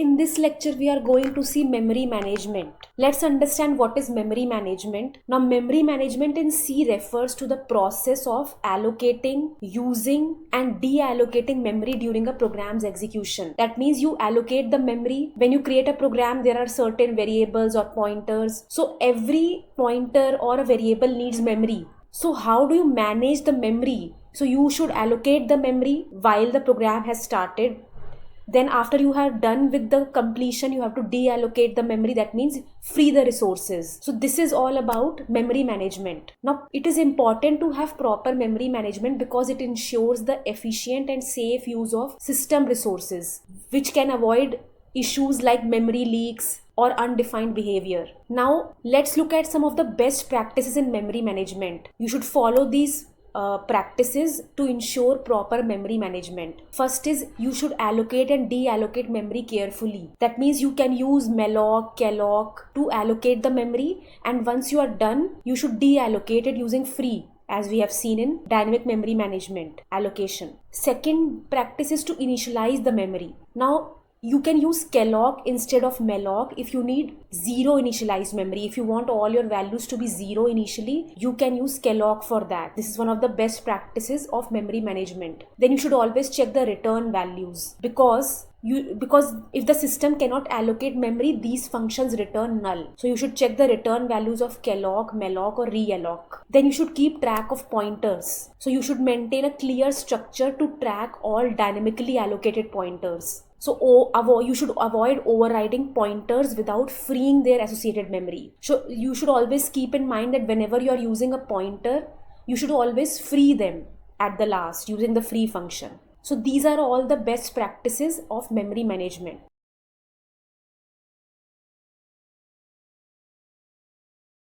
In this lecture, we are going to see memory management. Let's understand what is memory management. Now, memory management in C refers to the process of allocating, using, and deallocating memory during a program's execution. That means you allocate the memory. When you create a program, there are certain variables or pointers. So every pointer or a variable needs memory. So how do you manage the memory? So you should allocate the memory while the program has started. Then after you have done with the completion, you have to deallocate the memory. That means free the resources. So this is all about memory management. Now it is important to have proper memory management because it ensures the efficient and safe use of system resources, which can avoid issues like memory leaks or undefined behavior. Now let's look at some of the best practices in memory management. You should follow these practices to ensure proper memory management. First is you should allocate and deallocate memory carefully. That means you can use malloc, calloc to allocate the memory, and once you are done, you should deallocate it using free, as we have seen in dynamic memory management allocation. Second practice is to initialize the memory. Now you can use calloc instead of malloc if you need zero initialized memory. If you want all your values to be zero initially, you can use calloc for that. This is one of the best practices of memory management. Then you should always check the return values because if the system cannot allocate memory, these functions return null. So you should check the return values of calloc, malloc or realloc. Then you should keep track of pointers. So you should maintain a clear structure to track all dynamically allocated pointers. So you should avoid overriding pointers without freeing their associated memory. So you should always keep in mind that whenever you are using a pointer, you should always free them at the last using the free function. So these are all the best practices of memory management.